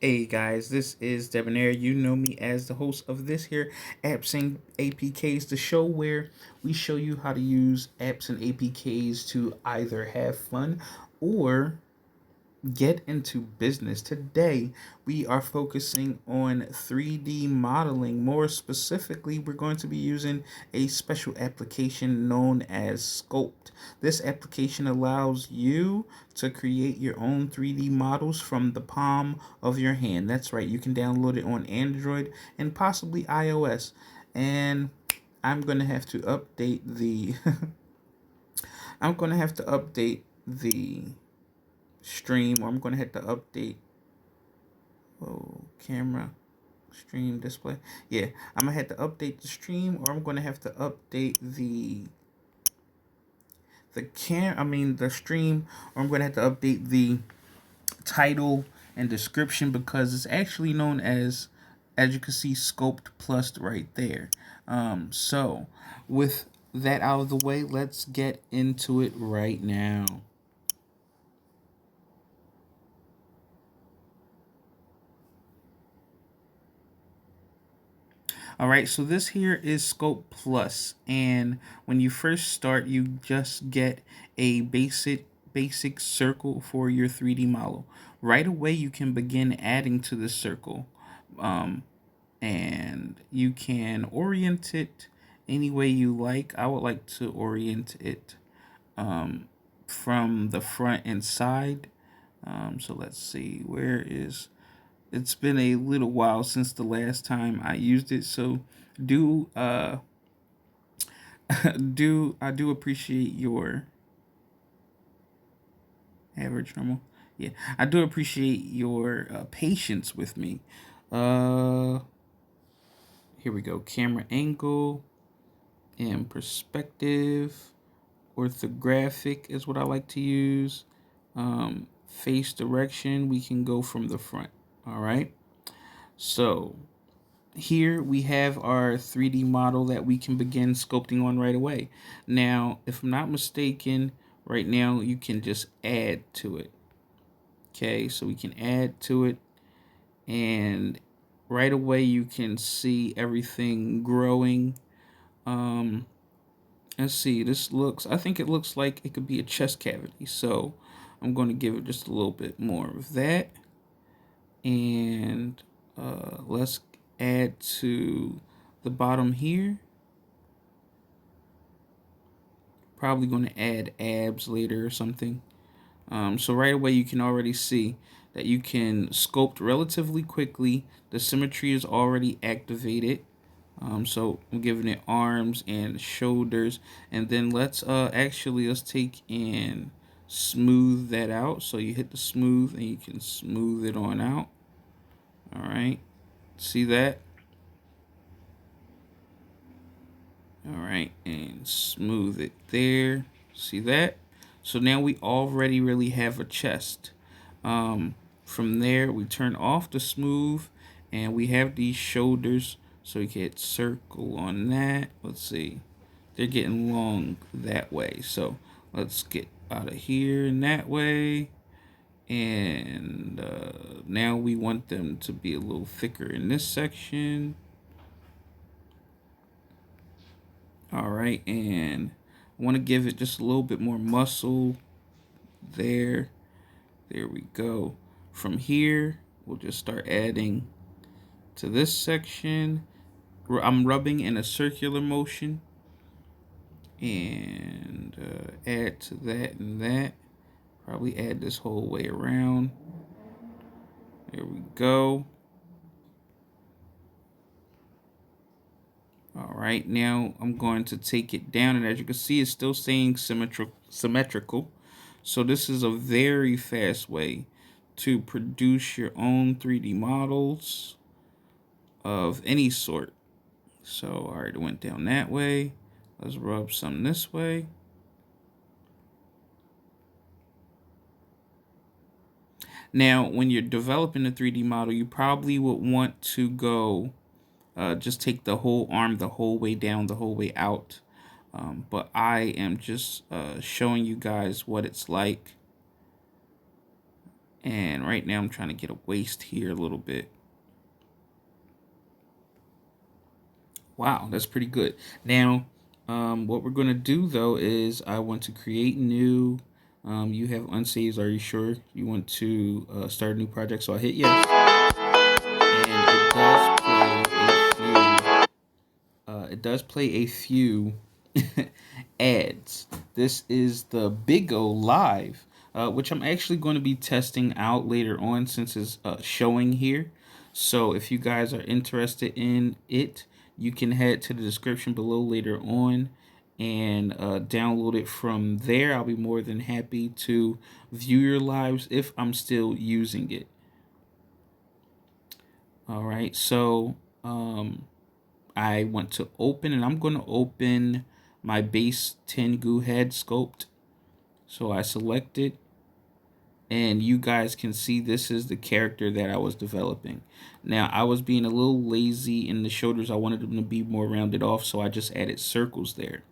Hey guys, this is Debonair. You know me as the host of this here Apps and APKs, the show where we show you how to use apps and APKs to either have fun or get into business. Today, we are focusing on 3D modeling. More specifically, we're going to be using a special application known as Sculpt. This application allows you to create your own 3D models from the palm of your hand. That's right, you can download it on Android and possibly iOS. And I'm going to have to update the I'm going to have to update the stream, or I'm going to have to update camera stream display. Yeah, I'm gonna have to update the stream, or I'm gonna have to update the stream, or I'm gonna have to update the title and description, because it's actually known as you can see, Sculpt Plus right there. So with that out of the way, let's get into it right now. All right, so this here is Sculpt Plus, and when you first start, you just get a basic circle for your 3D model. Right away, you can begin adding to the circle, um, and you can orient it any way you like. I would like to orient it um, from the front and side. So let's see, where is it's been a little while since the last time I used it, so do do appreciate your average normal. Yeah, I do appreciate your patience with me. Uh, Here we go. Camera angle and perspective. Orthographic is what I like to use. Face direction, we can go from the front. All right. So here we have our 3D model that we can begin sculpting on right away. Now, if I'm not mistaken, right now you can just add to it. Okay, so we can add to it, and right away you can see everything growing. Um, let's see, I think it looks like it could be a chest cavity. So I'm going to give it just a little bit more of that. And let's add to the bottom here. Probably going to add abs later or something. So right away you can already see that you can sculpt relatively quickly. The symmetry is already activated. So I'm giving it arms and shoulders, and then let's take and smooth that out. So you hit the smooth and you can smooth it on out. All right, see that? All right, and smooth it there. See that? So now we already really have a chest. From there, we turn off the smooth, and we have these shoulders. So we can circle on that. Let's see. They're getting long that way. So let's get out of here in that way. And now we want them to be a little thicker in this section. All right, and I want to give it just a little bit more muscle there. There we go. From here, we'll just start adding to this section. I'm rubbing in a circular motion, and add to that and that. Probably add this whole way around. There we go. All right, now I'm going to take it down, and as you can see, it's still staying symmetrical. So this is a very fast way to produce your own 3D models of any sort. So, all right, it went down that way. Let's rub some this way. Now, when you're developing a 3D model, you probably would want to go just take the whole arm the whole way down, the whole way out. But I am just showing you guys what it's like. And right now I'm trying to get a waist here a little bit. Wow, that's pretty good. Now, what we're going to do though is I want to create new. You have unsaves. Are you sure you want to start a new project? So I hit yes, and it does play a few ads. This is the Big O Live, which I'm actually going to be testing out later on since it's showing here. So if you guys are interested in it, you can head to the description below later on and download it from there. I'll be more than happy to view your lives if I'm still using it. All right, so I want to open, and I'm going to open my base Tengu head sculpt. So I select it, and you guys can see this is the character that I was developing. Now, I was being a little lazy in the shoulders. I wanted them to be more rounded off, so I just added circles there.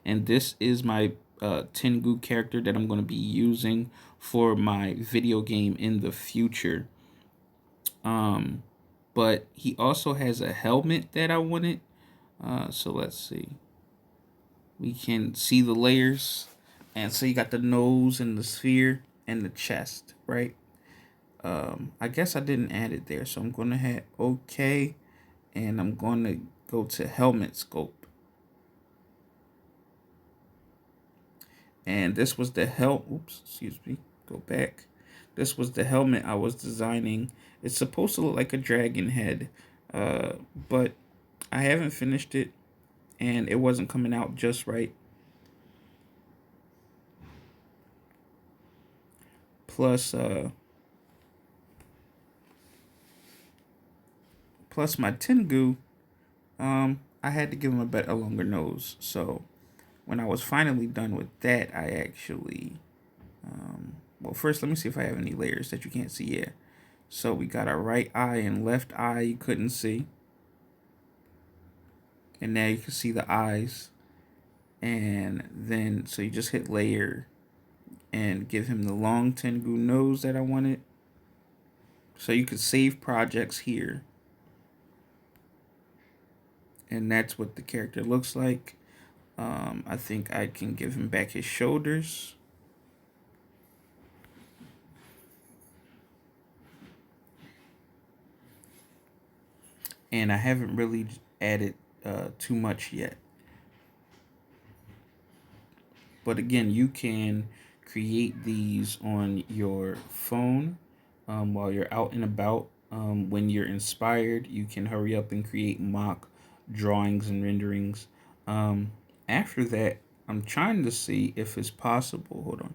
And this is my Tengu character that I'm going to be using for my video game in the future. But he also has a helmet that I wanted. So let's see. We can see the layers. And so you got the nose and the sphere and the chest, right? I guess I didn't add it there. So I'm going to hit OK. And I'm going to go to helmet scope. And this was the oops, excuse me. Go back. This was the helmet I was designing. It's supposed to look like a dragon head. But I haven't finished it. And it wasn't coming out just right. Plus my Tengu, I had to give him a longer nose. So when I was finally done with that, I actually, well, first let me see if I have any layers that you can't see. Yeah. So we got our right eye and left eye you couldn't see. And now you can see the eyes. And then, so you just hit layer and give him the long Tengu nose that I wanted. So you could save projects here. And that's what the character looks like. I think I can give him back his shoulders. And I haven't really added too much yet. But again, you can create these on your phone while you're out and about. When you're inspired, you can hurry up and create mock drawings and renderings. After that, I'm trying to see if it's possible. Hold on.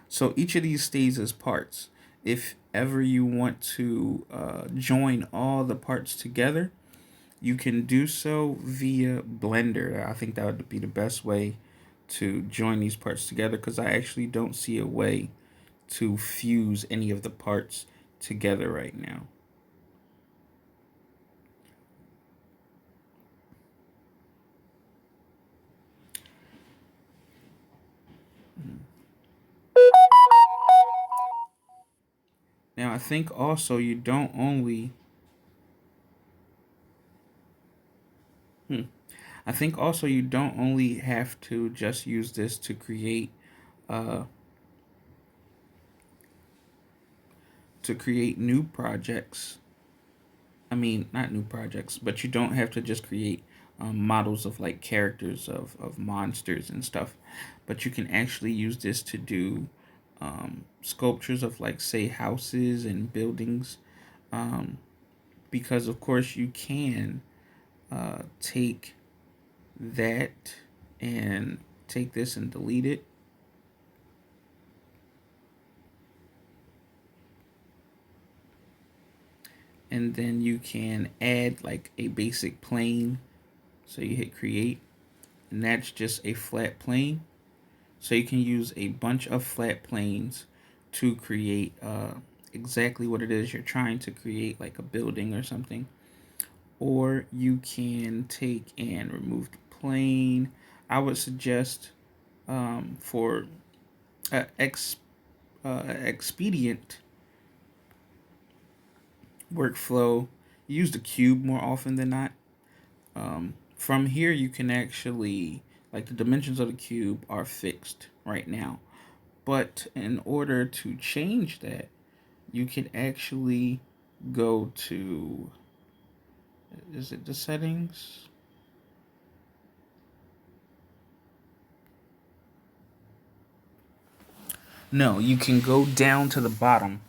So each of these stays as parts. If ever you want to join all the parts together, you can do so via Blender. I think that would be the best way to join these parts together because I actually don't see a way to fuse any of the parts together right now. Now I think also you don't only I think also you don't only have to just use this uh to create new projects. I mean, not new projects, but you don't have to just create models of like characters of monsters and stuff, but you can actually use this to do sculptures of like say houses and buildings, because of course you can take that and take this and delete it. And then you can add like a basic plane. So you hit create, and that's just a flat plane. So you can use a bunch of flat planes to create exactly what it is you're trying to create, like a building or something. Or you can take and remove the plane. I would suggest for expedient workflow, use the cube more often than not. From here, you can actually, like, the dimensions of the cube are fixed right now. But in order to change that, you can actually go to, is it the settings? No, you can go down to the bottom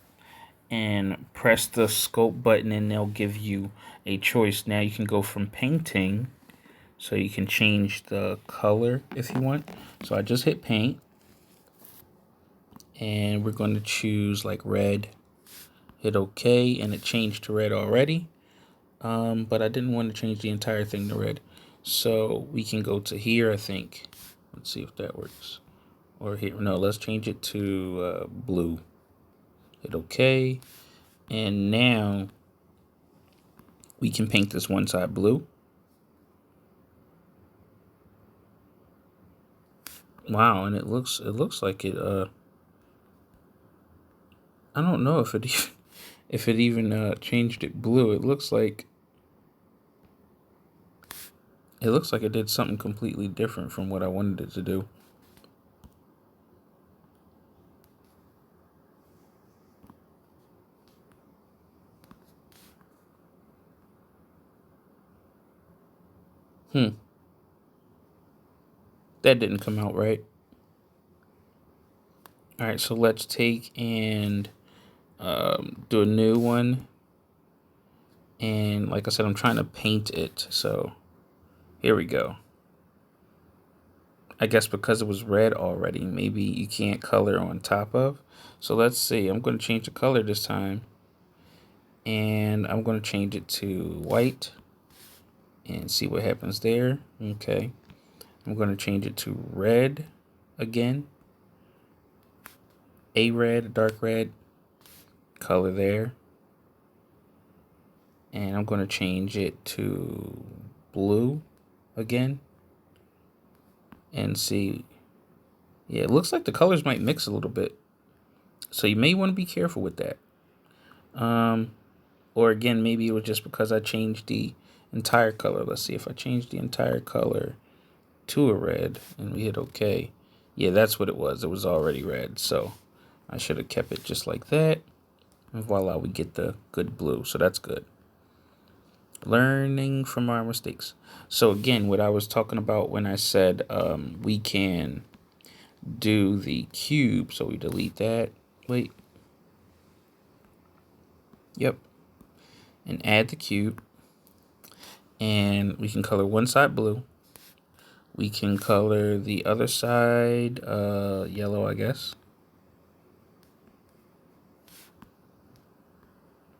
and press the sculpt button, and they'll give you a choice. Now you can go from painting, so you can change the color if you want. So I just hit paint, and we're going to choose like red. Hit OK, and it changed to red already. But I didn't want to change the entire thing to red. So we can go to here, I think. Let's see if that works. Or here, no, let's change it to blue. Hit OK. And now we can paint this one side blue. Wow, and it looks like it I don't know if it even changed it blue. It looks like it did something completely different from what I wanted it to do. That didn't come out right. All right, so let's take and do a new one. And like I said, I'm trying to paint it. So here we go. I guess because it was red already, maybe you can't color on top of. So let's see. I'm going to change the color this time. And I'm going to change it to white and see what happens there. Okay. I'm going to change it to red again. A red, dark red, color there. And I'm going to change it to blue again. And see. Yeah, it looks like the colors might mix a little bit. So you may want to be careful with that. Or again, maybe it was just because I changed the entire color. Let's see if I change the entire color to a red and we hit OK. Yeah, that's what it was. It was already red. So I should have kept it just like that. And voila, we get the good blue. So that's good. Learning from our mistakes. So again, what I was talking about when I said we can do the cube. So we delete that. Wait. Yep. And add the cube. And we can color one side blue. We can color the other side yellow, I guess.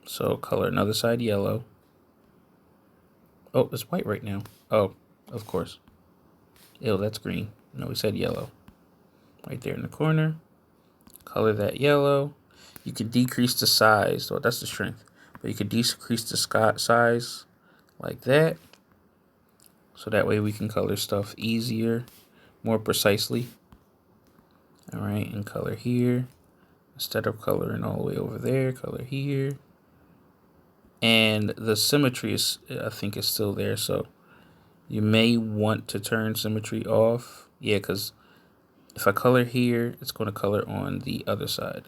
So color another side yellow. Oh, it's white right now. Oh, of course. Ew, that's green. No, we said yellow. Right there in the corner. Color that yellow. You can decrease the size. Well, that's the strength. But you can decrease the size like that. So that way we can color stuff easier, more precisely. All right, and color here. Instead of coloring all the way over there, color here. And the symmetry is, I think, is still there. So you may want to turn symmetry off. Yeah, because if I color here, it's going to color on the other side.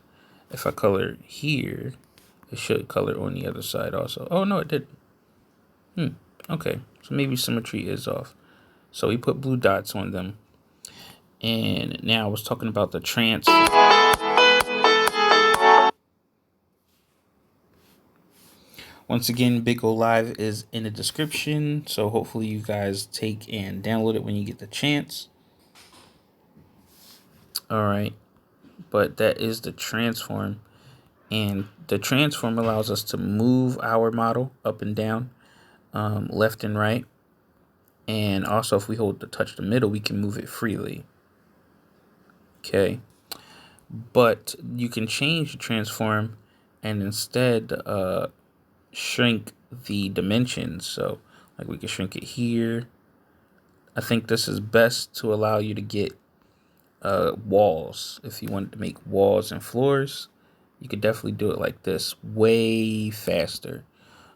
If I color here, it should color on the other side also. Oh, no, it did. Okay, so maybe symmetry is off. So we put blue dots on them. And now I was talking about the transfer. Once again, Big O Live is in the description. So hopefully you guys take and download it when you get the chance. All right. But that is the transform. And the transform allows us to move our model up and down, left and right. And also if we touch the middle, we can move it freely. Okay. But you can change the transform and instead shrink the dimensions. So like we can shrink it here. I think this is best to allow you to get walls. If you wanted to make walls and floors, you could definitely do it like this way faster.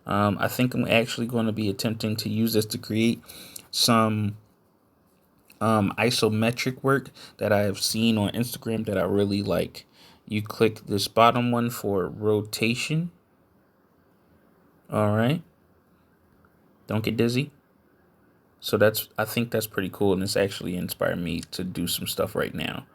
I think I'm actually going to be attempting to use this to create some isometric work that I have seen on Instagram that I really like. You click this bottom one for rotation. All right. Don't get dizzy. So I think that's pretty cool, and it's actually inspired me to do some stuff right now.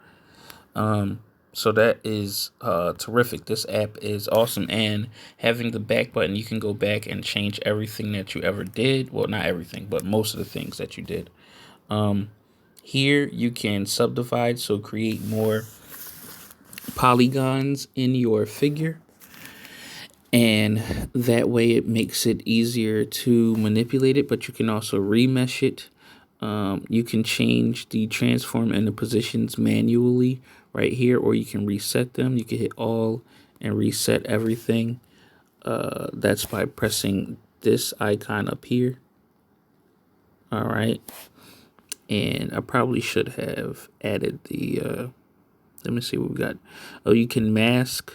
So that is terrific. This app is awesome, and having the back button, you can go back and change everything that you ever did. Well, not everything, but most of the things that you did. Here you can subdivide, so create more polygons in your figure, and that way it makes it easier to manipulate it, but you can also remesh it. You can change the transform and the positions manually right here, or you can reset them. You can hit all and reset everything. That's by pressing this icon up here. All right. And I probably should have added the, let me see what we got. Oh, you can mask.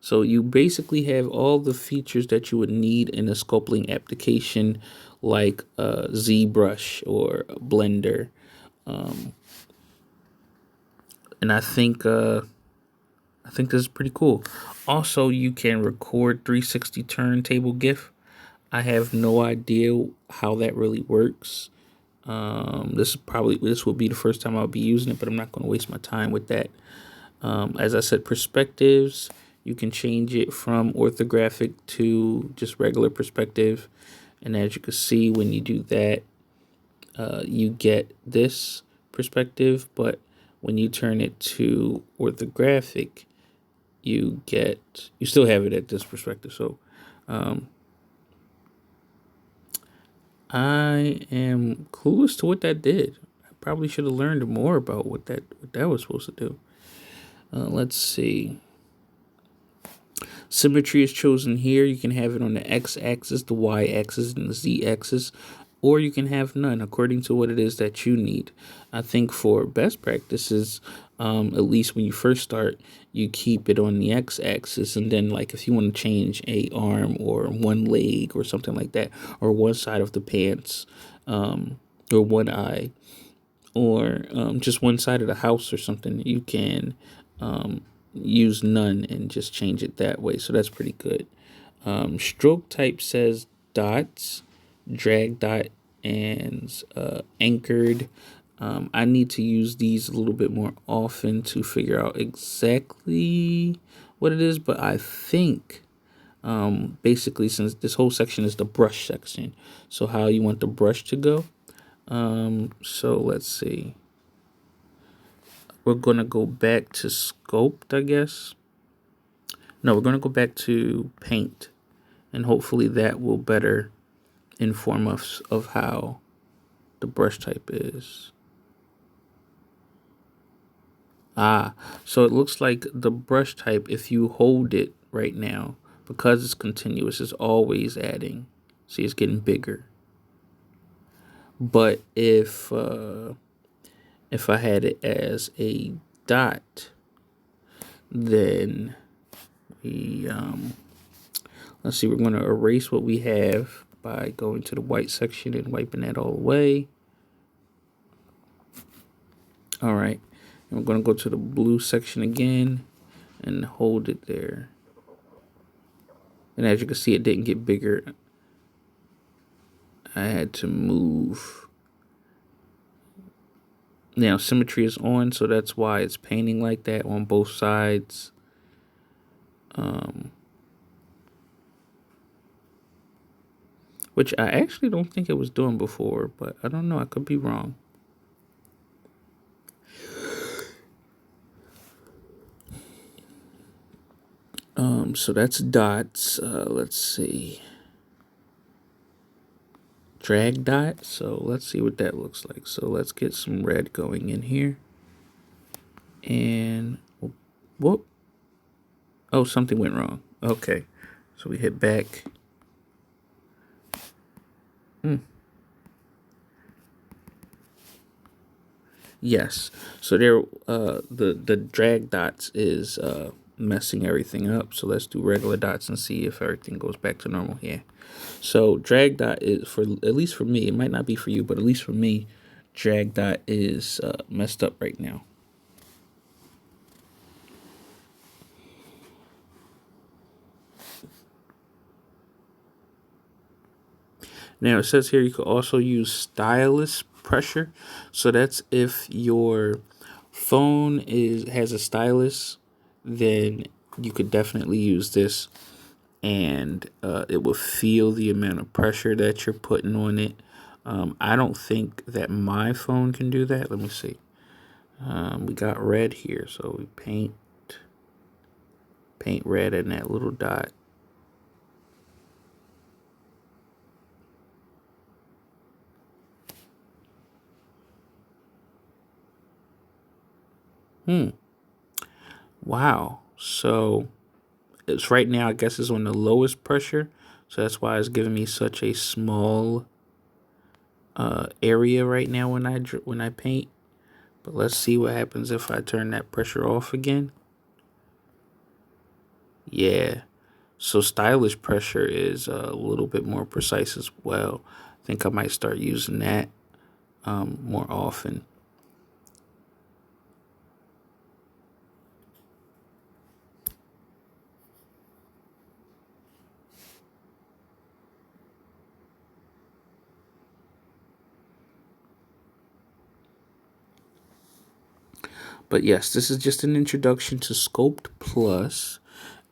So you basically have all the features that you would need in a sculpting application, like ZBrush or Blender. And I think this is pretty cool. Also, you can record 360 turntable GIF. I have no idea how that really works. This will be the first time I'll be using it, but I'm not going to waste my time with that. As I said, perspectives, you can change it from orthographic to just regular perspective. And as you can see, when you do that, you get this perspective, but when you turn it to orthographic, you still have it at this perspective. So I am clueless to what that did. I probably should have learned more about what that was supposed to do. Let's see. Symmetry is chosen here. You can have it on the x-axis, the y-axis, and the z-axis, or you can have none according to what it is that you need. I think for best practices, at least when you first start, you keep it on the x-axis, and then like if you want to change a arm or one leg or something like that, or one side of the pants, or one eye, or just one side of the house or something, you can use none and just change it that way. So that's pretty good. Stroke type says dots, drag dot, and anchored. I need to use these a little bit more often to figure out exactly what it is, but I think basically, since this whole section is the brush section, so how you want the brush to go. So let's see. We're going to go back to Sculpt, I guess. No, we're going to go back to Paint, and hopefully that will better inform us of how the brush type is. So it looks like the brush type, if you hold it right now, because it's continuous, is always adding. See, it's getting bigger. But if I had it as a dot, then let's see, we're going to erase what we have by going to the white section and wiping that all away. All right, and we're going to go to the blue section again and hold it there. And as you can see, it didn't get bigger. I had to move. Now symmetry is on, so that's why it's painting like that on both sides. Which I actually don't think it was doing before, but I don't know. I could be wrong. So that's dots. Let's see. Drag dot. So let's see what that looks like. So let's get some red going in here. And whoop. Oh, something went wrong. Okay. So we hit back. Yes. So there, the drag dots is messing everything up. So let's do regular dots and see if everything goes back to normal here. So drag dot is, for at least for me, it might not be for you, but at least for me, drag dot is messed up right now. Now it says here you could also use stylus pressure. So that's if your phone has a stylus, then you could definitely use this, and it will feel the amount of pressure that you're putting on it. I don't think that my phone can do that. Let me see. We got red here, so we paint red in that little dot. Wow. So it's right now, I guess, is on the lowest pressure. So that's why it's giving me such a small area right now when I paint. But let's see what happens if I turn that pressure off again. Yeah. So stylish pressure is a little bit more precise as well. I think I might start using that more often. But yes, this is just an introduction to Sculpt Plus.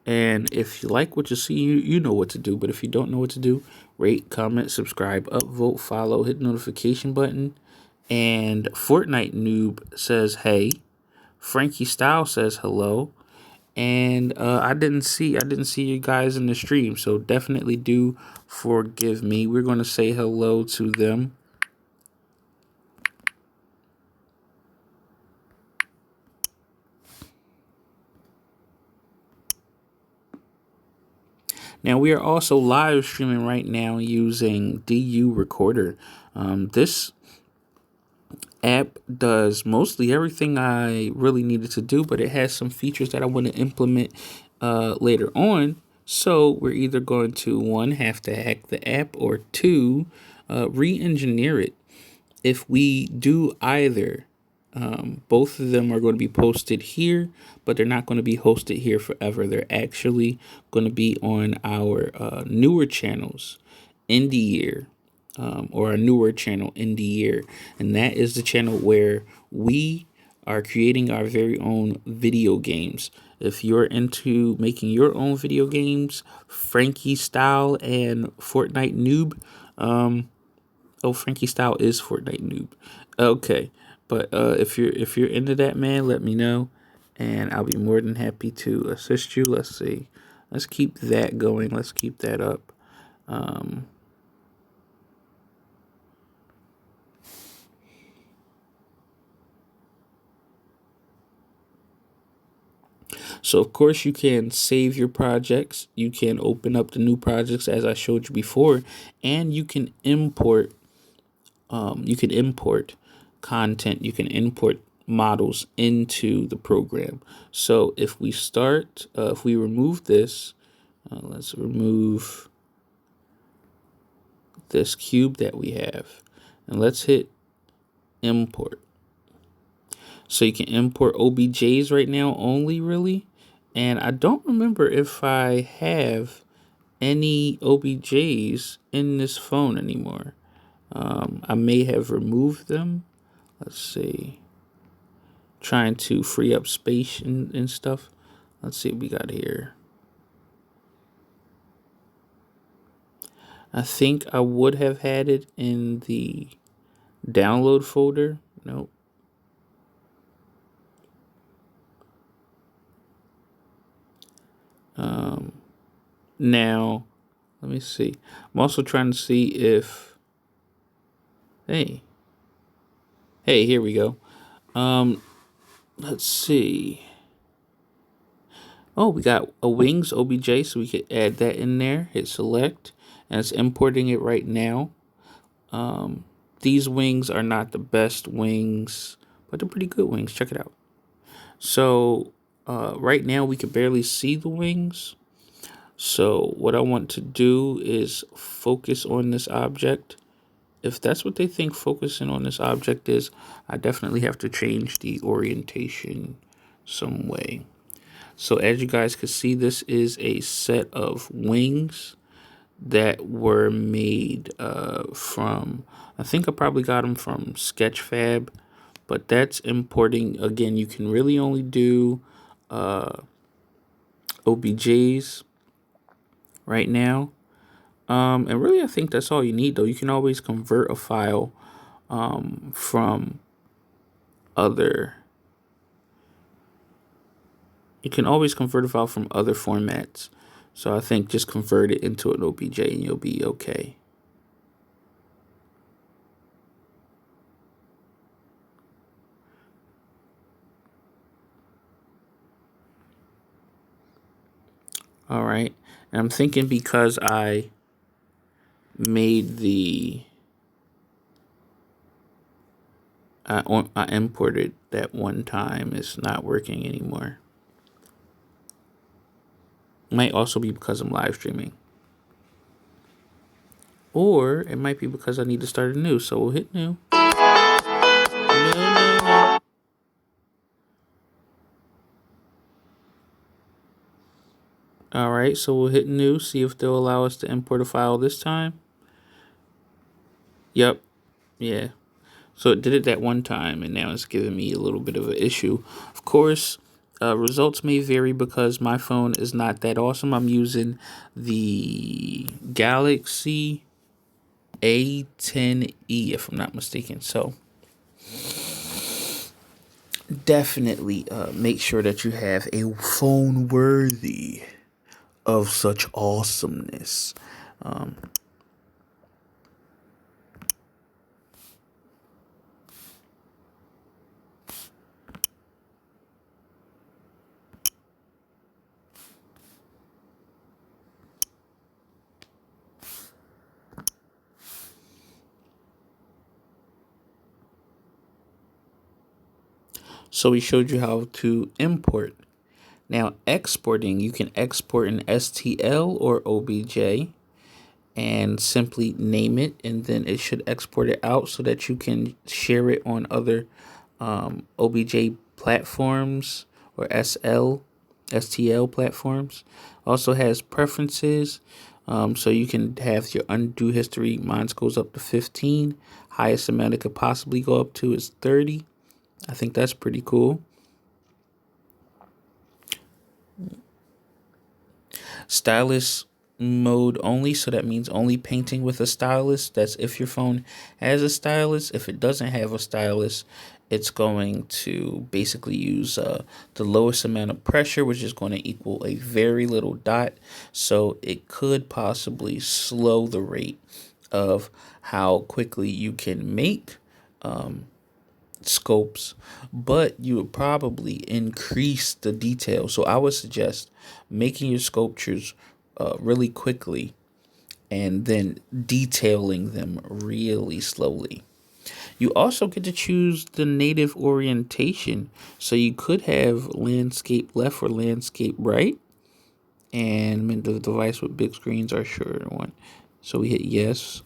And if you like what you see, you know what to do. But if you don't know what to do, rate, comment, subscribe, upvote, follow, hit the notification button. And Fortnite Noob says hey. Frankie Style says hello. And I didn't see you guys in the stream, so definitely do forgive me. We're gonna say hello to them. Now we are also live streaming right now using DU Recorder. This app does mostly everything I really needed to do, but it has some features that I want to implement later on. So we're either going to, one, have to hack the app, or two, re-engineer it. If we do either, both of them are going to be posted here, but they're not going to be hosted here forever. They're actually going to be on our newer channels in the year, or a newer channel in the year. And that is the channel where we are creating our very own video games. If you're into making your own video games, Frankie Style and Fortnite Noob, oh, Frankie Style is Fortnite Noob. Okay, but if you're into that, man, let me know, and I'll be more than happy to assist you. Let's see, let's keep that going. Let's keep that up. Um, So of course you can save your projects. You can open up the new projects as I showed you before, and you can import. You can import content. You can import models into the program. So if we remove this, let's remove this cube that we have, and let's hit import. So you can import OBJs right now only, really. And I don't remember if I have any OBJs in this phone anymore. I may have removed them. Let's see. Trying to free up space and stuff. Let's see what we got here. I think I would have had it in the download folder. Nope. Now, let me see. I'm also trying to see if. Hey. Hey, here we go. Let's see. Oh, we got a wings OBJ, so we could add that in there. Hit select, and it's importing it right now. These wings are not the best wings, but they're pretty good wings. Check it out. So right now we can barely see the wings. So what I want to do is focus on this object. If that's what they think focusing on this object is, I definitely have to change the orientation some way. So as you guys can see, this is a set of wings that were made from, I think I probably got them from Sketchfab, but that's importing. Again, you can really only do OBJs right now. And really, I think that's all you need, though. You can always convert a file from other. You can always convert a file from other formats. So I think just convert it into an OBJ and you'll be okay. All right. And I'm thinking because I made I imported that one time, it's not working anymore. Might also be because I'm live streaming. Or it might be because I need to start a new. So we'll hit new. No. All right, so we'll hit new, see if they'll allow us to import a file this time. Yep. Yeah. So it did it that one time, and now it's giving me a little bit of an issue. Of course, results may vary because my phone is not that awesome. I'm using the Galaxy A10e, if I'm not mistaken. So definitely make sure that you have a phone worthy of such awesomeness. So we showed you how to import. Now exporting, you can export an STL or OBJ and simply name it, and then it should export it out so that you can share it on other OBJ platforms or STL platforms. Also has preferences, so you can have your undo history. Mine goes up to 15. Highest amount it could possibly go up to is 30. I think that's pretty cool. Stylus mode only, so that means only painting with a stylus. That's if your phone has a stylus. If it doesn't have a stylus, it's going to basically use the lowest amount of pressure, which is going to equal a very little dot. So it could possibly slow the rate of how quickly you can make scopes, but you would probably increase the detail. So I would suggest making your sculptures really quickly and then detailing them really slowly. You also get to choose the native orientation. So you could have landscape left or landscape right. And the device with big screens are sure one. So we hit yes.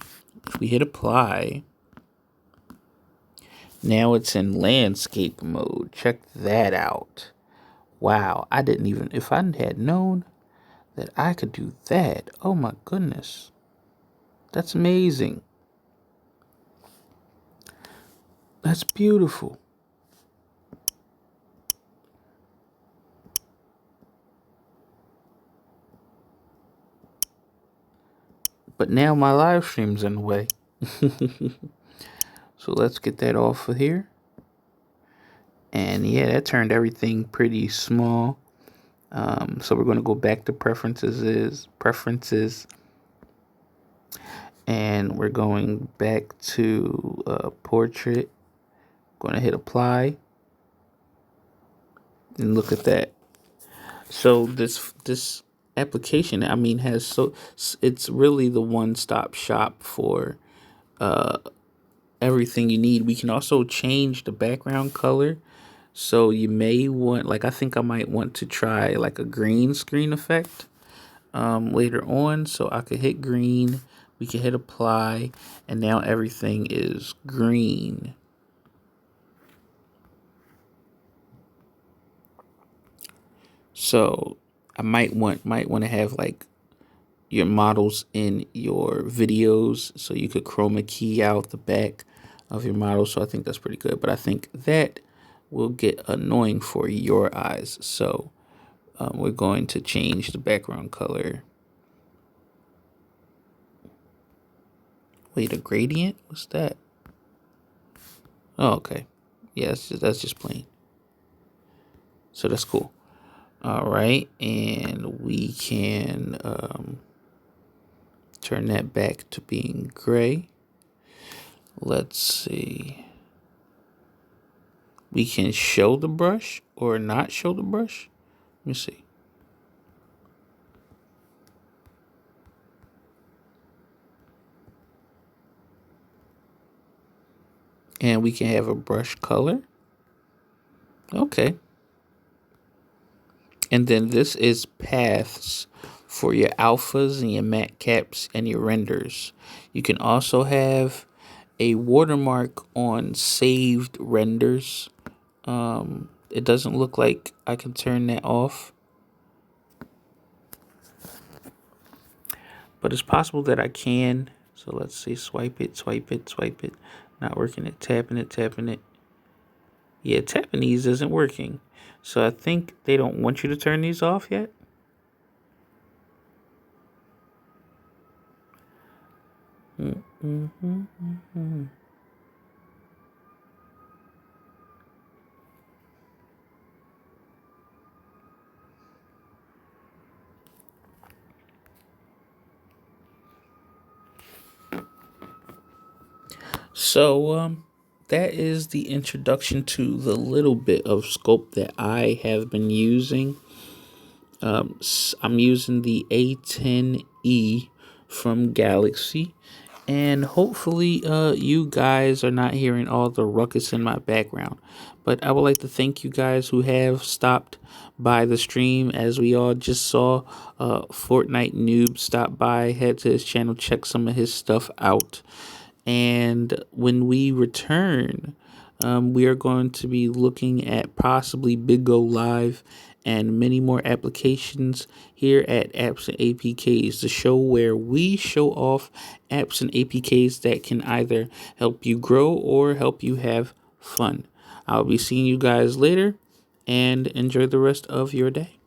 We hit apply. Now it's in landscape mode. Check that out. Wow, I didn't even, if I had known that I could do that, oh my goodness. That's amazing. That's beautiful. But now my live stream's in the way. So let's get that off of here. And yeah, that turned everything pretty small. So we're going to go back to preferences, and we're going back to portrait. Going to hit apply, and look at that. So this application, I mean, it's really the one-stop shop for everything you need. We can also change the background color. So you may want, like, I think I might want to try like a green screen effect later on. So I could hit green, we can hit apply, and now everything is green. So I might want to have like your models in your videos, so you could chroma key out the back of your model. So I think that's pretty good, but I think that will get annoying for your eyes. So we're going to change the background color. Wait, a gradient? What's that? Oh, okay. Yeah, that's just plain. So that's cool. All right, and we can turn that back to being gray. Let's see. We can show the brush or not show the brush. Let me see. And we can have a brush color. Okay. And then this is paths for your alphas and your matte caps and your renders. You can also have a watermark on saved renders. It doesn't look like I can turn that off, but it's possible that I can. So let's see, swipe it, swipe it, swipe it. Not working it, tapping it, tapping it. Yeah, tapping these isn't working. So I think they don't want you to turn these off yet. So that is the introduction to the little bit of Sculpt that I have been using. I'm using the A10E from Galaxy, and hopefully you guys are not hearing all the ruckus in my background. But I would like to thank you guys who have stopped by the stream. As we all just saw, Fortnite Noob stopped by, head to his channel, check some of his stuff out. And when we return, we are going to be looking at possibly Big Go Live and many more applications here at Apps and APKs, the show where we show off apps and APKs that can either help you grow or help you have fun. I'll be seeing you guys later, and enjoy the rest of your day.